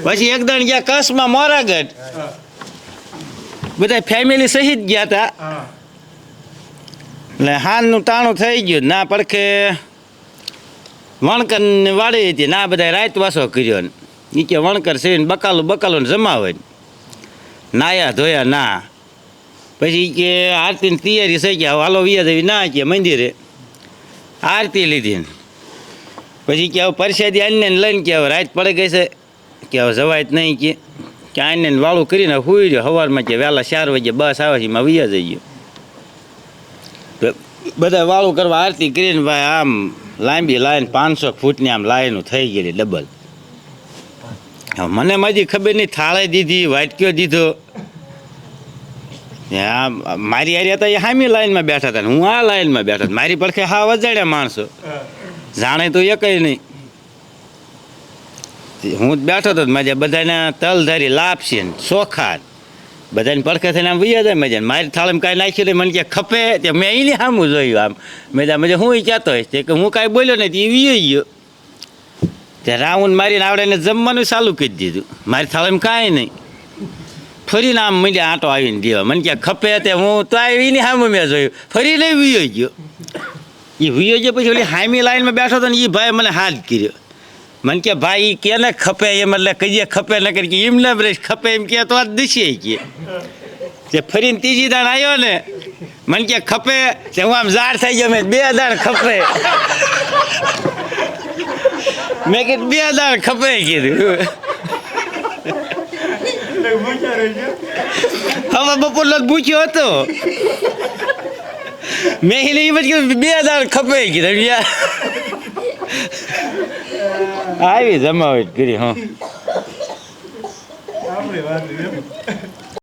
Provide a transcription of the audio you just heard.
પછી એક દણ ગયા કચ્છમાં મોરાગઢ, બધા ફેમિલી સહિત ગયા હતા. એટલે હાનનું ટાણું થઈ ગયું. ના પડખે વણકર વાળી હતી, ના બધા રાત વાસો કર્યો. એ કે વણકર સેવીને બકાલું જમાવે, નાયા ધોયા ના. પછી કે આરતીની તૈયારી થઈ ગયા, હાલો વિયા દેવી ના કે મંદિરે આરતી લીધી. પછી કે હવે પરસાદી આને લઈને કે હવે રાત પડી ગઈ છે કે હવે જવાય જ નહીં કે આને વાળું કરીને સુઈ રહ્યો. સવારમાં કે વહેલા 4 વાગે બસ આવે છે, એમાં વિયા જઈએ. બધા વાળું કરવા આરતી કરીને ભાઈ આમ લાંબી લાઈન 500 ફૂટની આમ લાઈનું થઈ ગયેલી ડબલ. મને મારી ખબર નહીં, થાળે દીધી, વાટક્યો દીધો. મારી હારી હતા એ સામી લાઈનમાં બેઠા હતા, હું આ લાઈનમાં બેઠા હતા. મારી પડખે હા વજાડ્યા માણસો, જાણે તો એ કંઈ નહીં. હું જ બેઠો હતો, મજા બધાને તલધારી લાપસી ને ચોખા બધાને પડખે થઈને આમ વૈયા જાય મજા. મારી થાળીમાં કાંઈ નાખ્યું નહીં, મને કે ખપે તે મેં એને સામું જોયું. આમ મજા હું કહેતો હોઈશ કે હું કાંઈ બોલ્યો નથી, એ વીયો ગયો. તે રાઉન્ડ મારીને આવડે જમવાનું ચાલુ કરી દીધું. મારી થાળીમાં કાંઈ નહીં, ફરીને આમ મળ્યા આંટો આવીને દેવા. મને કે ખપે તે હું તો એની સામું મેં જોયું, ફરીને વીયો ગયો. એ વીયો ગયો પછી ઓલી હામી લાઈનમાં બેઠો હતો ને એ ભાઈ મને હાથ કર્યો. મને કે ભાઈ એ કેને ખપે એમ, એટલે કહીએ ખપે ન કરી કે એમ ને બ્રેશ ખપે એમ કે તો આ દિશે કે તે ફરીને ત્રીજી દાણ આવ્યો ને, મને કે ખપે તે હું આમ ઝાડ થઈ ગયો. મેં 2 દાણ ખપે, મેં કીધું 2 દાણ ખપે કીધું. હવે બપોરનો પૂછ્યો હતો મેં એને એમ જ કીધું 2 દાણ ખપે કીધું. આવી જમાવટ કરી. હા